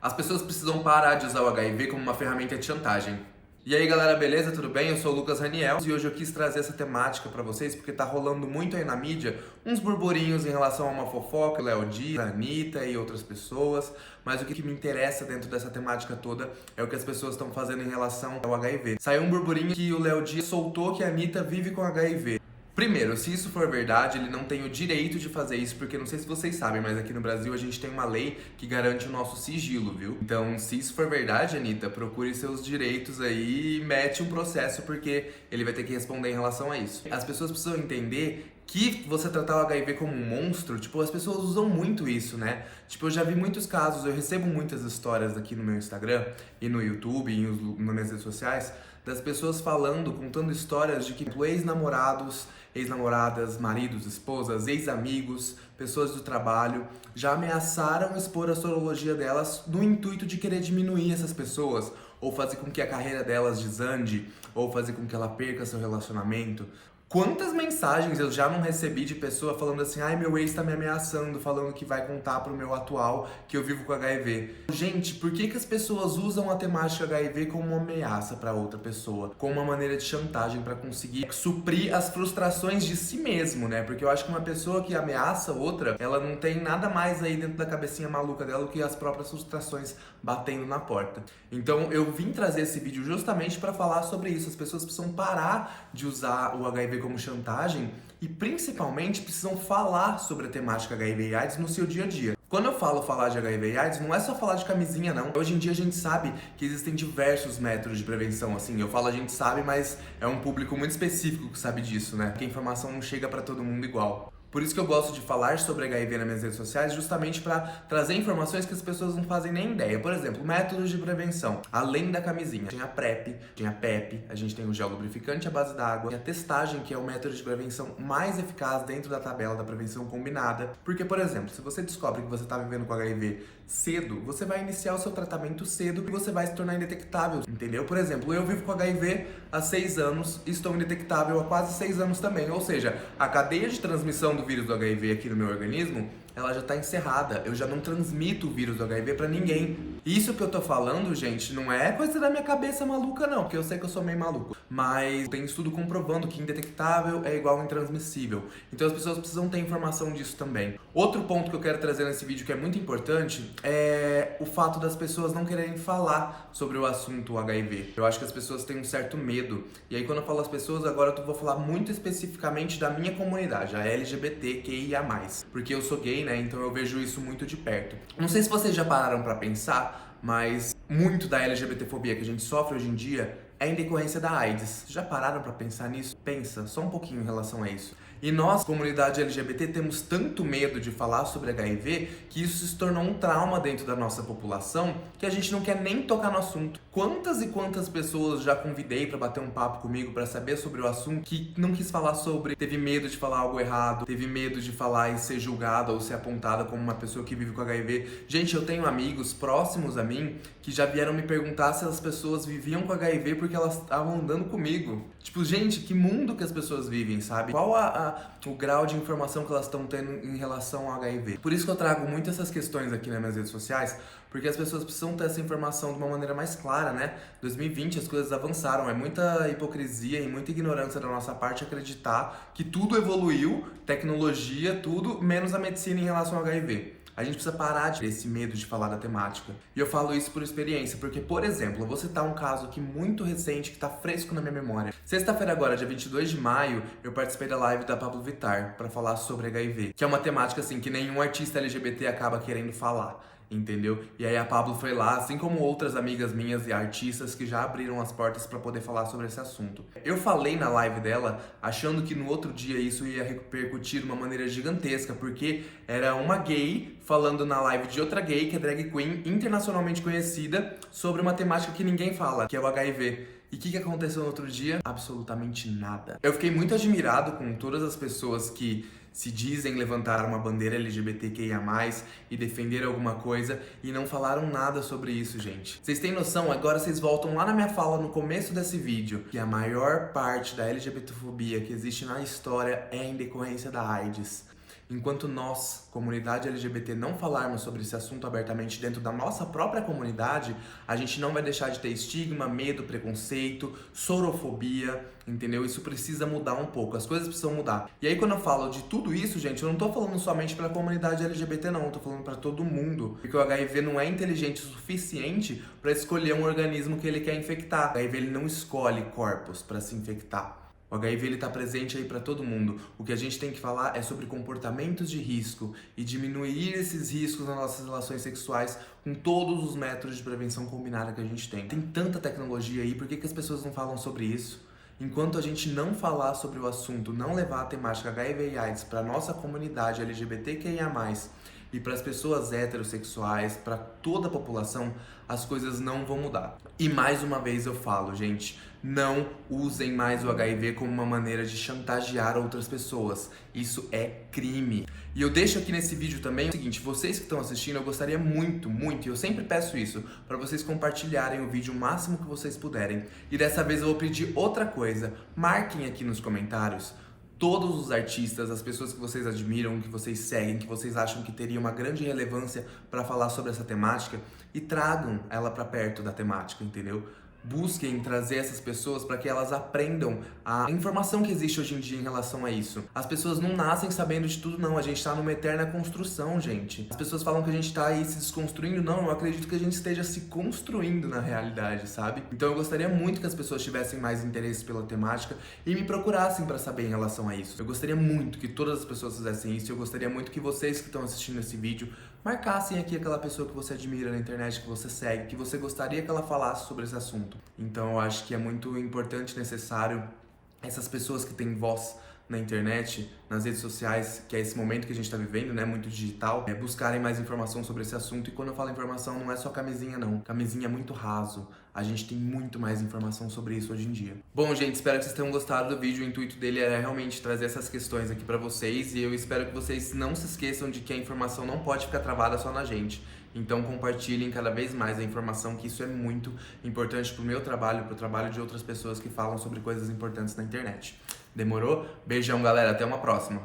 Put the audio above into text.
As pessoas precisam parar de usar o HIV como uma ferramenta de chantagem. E aí galera, beleza? Tudo bem? Eu sou o Lucas Raniel e hoje eu quis trazer essa temática pra vocês porque tá rolando muito aí na mídia uns burburinhos em relação a uma fofoca, o Léo Dias, a Anitta e outras pessoas, mas o que me interessa dentro dessa temática toda é o que as pessoas estão fazendo em relação ao HIV. Saiu um burburinho que o Léo Dias soltou que a Anitta vive com HIV. Primeiro, se isso for verdade, ele não tem o direito de fazer isso, porque não sei se vocês sabem, mas aqui no Brasil a gente tem uma lei que garante o nosso sigilo, viu? Então, se isso for verdade, Anitta, procure seus direitos aí e mete um processo, porque ele vai ter que responder em relação a isso. As pessoas precisam entender que você tratar o HIV como um monstro, tipo, as pessoas usam muito isso, né? Tipo, eu já vi muitos casos, eu recebo muitas histórias aqui no meu Instagram e no YouTube e nas minhas redes sociais, das pessoas falando, contando histórias de que ex-namorados, ex-namoradas, maridos, esposas, ex-amigos, pessoas do trabalho já ameaçaram expor a sorologia delas no intuito de querer diminuir essas pessoas, ou fazer com que a carreira delas desande, ou fazer com que ela perca seu relacionamento. Quantas mensagens eu já não recebi de pessoa falando assim, ai, meu ex tá me ameaçando, falando que vai contar pro meu atual que eu vivo com HIV. Gente, por que as pessoas usam a temática HIV como uma ameaça pra outra pessoa? Como uma maneira de chantagem pra conseguir suprir as frustrações de si mesmo, né? Porque eu acho que uma pessoa que ameaça outra, ela não tem nada mais aí dentro da cabecinha maluca dela do que as próprias frustrações batendo na porta. Então eu vim trazer esse vídeo justamente pra falar sobre isso. As pessoas precisam parar de usar o HIV como chantagem e principalmente precisam falar sobre a temática HIV e AIDS no seu dia a dia. Quando eu falo falar de HIV e AIDS, não é só falar de camisinha, não. Hoje em dia a gente sabe que existem diversos métodos de prevenção, assim. Eu falo a gente sabe, mas é um público muito específico que sabe disso, né? Porque a informação não chega pra todo mundo igual. Por isso que eu gosto de falar sobre HIV nas minhas redes sociais, justamente para trazer informações que as pessoas não fazem nem ideia. Por exemplo, métodos de prevenção. Além da camisinha, tem a PrEP, tem a PEP, a gente tem o gel lubrificante à base d'água, tem a testagem, que é o método de prevenção mais eficaz dentro da tabela da prevenção combinada. Porque, por exemplo, se você descobre que você está vivendo com HIV cedo, você vai iniciar o seu tratamento cedo e você vai se tornar indetectável, entendeu? Por exemplo, eu vivo com HIV há 6 anos e estou indetectável há quase 6 anos também. Ou seja, a cadeia de transmissão do vírus do HIV aqui no meu organismo, ela já tá encerrada. Eu já não transmito o vírus do HIV pra ninguém. Isso que eu tô falando, gente, não é coisa da minha cabeça maluca, não, porque eu sei que eu sou meio maluco. Mas tem estudo comprovando que indetectável é igual a intransmissível. Então as pessoas precisam ter informação disso também. Outro ponto que eu quero trazer nesse vídeo que é muito importante é o fato das pessoas não quererem falar sobre o assunto HIV. Eu acho que as pessoas têm um certo medo. E aí quando eu falo as pessoas, agora eu vou falar muito especificamente da minha comunidade, a LGBTQIA+. Porque eu sou gay, né? Então eu vejo isso muito de perto. Não sei se vocês já pararam pra pensar, mas muito da LGBTfobia que a gente sofre hoje em dia é em decorrência da AIDS. Já pararam pra pensar nisso? Pensa só um pouquinho em relação a isso. E nós, comunidade LGBT, temos tanto medo de falar sobre HIV que isso se tornou um trauma dentro da nossa população que a gente não quer nem tocar no assunto. Quantas e quantas pessoas já convidei pra bater um papo comigo pra saber sobre o assunto que não quis falar sobre, teve medo de falar algo errado, teve medo de falar e ser julgada ou ser apontada como uma pessoa que vive com HIV. Gente, eu tenho amigos próximos a mim que já vieram me perguntar se as pessoas viviam com HIV porque elas estavam andando comigo. Tipo, gente, que mundo que as pessoas vivem, sabe? Qual o grau de informação que elas estão tendo em relação ao HIV? Por isso que eu trago muito essas questões aqui nas minhas redes sociais, porque as pessoas precisam ter essa informação de uma maneira mais clara, né? 2020 as coisas avançaram, é muita hipocrisia e muita ignorância da nossa parte acreditar que tudo evoluiu, tecnologia, tudo, menos a medicina em relação ao HIV. A gente precisa parar de ter esse medo de falar da temática. E eu falo isso por experiência, porque, por exemplo, eu vou citar um caso aqui muito recente que tá fresco na minha memória. Sexta-feira agora, dia 22 de maio, eu participei da live da Pablo Vittar para falar sobre HIV, que é uma temática assim que nenhum artista LGBT acaba querendo falar. Entendeu? E aí a Pablo foi lá, assim como outras amigas minhas e artistas que já abriram as portas para poder falar sobre esse assunto. Eu falei na live dela, achando que no outro dia isso ia repercutir de uma maneira gigantesca, porque era uma gay falando na live de outra gay, que é drag queen internacionalmente conhecida, sobre uma temática que ninguém fala, que é o HIV. E o que aconteceu no outro dia? Absolutamente nada. Eu fiquei muito admirado com todas as pessoas que se dizem levantar uma bandeira LGBTQIA+, e defender alguma coisa, e não falaram nada sobre isso, gente. Vocês têm noção? Agora vocês voltam lá na minha fala no começo desse vídeo, que a maior parte da LGBTfobia que existe na história é em decorrência da AIDS. Enquanto nós, comunidade LGBT, não falarmos sobre esse assunto abertamente dentro da nossa própria comunidade, a gente não vai deixar de ter estigma, medo, preconceito, sorofobia, entendeu? Isso precisa mudar um pouco, as coisas precisam mudar. E aí quando eu falo de tudo isso, gente, eu não tô falando somente pra comunidade LGBT não, eu tô falando pra todo mundo. Porque o HIV não é inteligente o suficiente pra escolher um organismo que ele quer infectar. O HIV ele não escolhe corpos pra se infectar. O HIV ele tá presente aí para todo mundo. O que a gente tem que falar é sobre comportamentos de risco e diminuir esses riscos nas nossas relações sexuais com todos os métodos de prevenção combinada que a gente tem. Tem tanta tecnologia aí, por que as pessoas não falam sobre isso? Enquanto a gente não falar sobre o assunto, não levar a temática HIV e AIDS para nossa comunidade LGBTQIA+, e para as pessoas heterossexuais, para toda a população, as coisas não vão mudar. E mais uma vez eu falo, gente, não usem mais o HIV como uma maneira de chantagear outras pessoas. Isso é crime. E eu deixo aqui nesse vídeo também o seguinte, vocês que estão assistindo, eu gostaria muito, e eu sempre peço isso, para vocês compartilharem o vídeo o máximo que vocês puderem. E dessa vez eu vou pedir outra coisa, marquem aqui nos comentários todos os artistas, as pessoas que vocês admiram, que vocês seguem, que vocês acham que teria uma grande relevância para falar sobre essa temática e tragam ela para perto da temática, entendeu? Busquem trazer essas pessoas para que elas aprendam a informação que existe hoje em dia em relação a isso. As pessoas não nascem sabendo de tudo, não. A gente tá numa eterna construção, gente. As pessoas falam que a gente tá aí se desconstruindo. Não, eu acredito que a gente esteja se construindo na realidade, sabe? Então eu gostaria muito que as pessoas tivessem mais interesse pela temática e me procurassem para saber em relação a isso. Eu gostaria muito que todas as pessoas fizessem isso. Eu gostaria muito que vocês que estão assistindo esse vídeo marcassem aqui aquela pessoa que você admira na internet, que você segue, que você gostaria que ela falasse sobre esse assunto. Então eu acho que é muito importante e necessário essas pessoas que têm voz na internet, nas redes sociais, que é esse momento que a gente está vivendo, né, muito digital, buscarem mais informação sobre esse assunto. E quando eu falo informação, não é só camisinha, não. Camisinha é muito raso. A gente tem muito mais informação sobre isso hoje em dia. Bom, gente, espero que vocês tenham gostado do vídeo. O intuito dele era realmente trazer essas questões aqui pra vocês. E eu espero que vocês não se esqueçam de que a informação não pode ficar travada só na gente. Então compartilhem cada vez mais a informação, que isso é muito importante pro meu trabalho, pro trabalho de outras pessoas que falam sobre coisas importantes na internet. Demorou? Beijão, galera. Até uma próxima.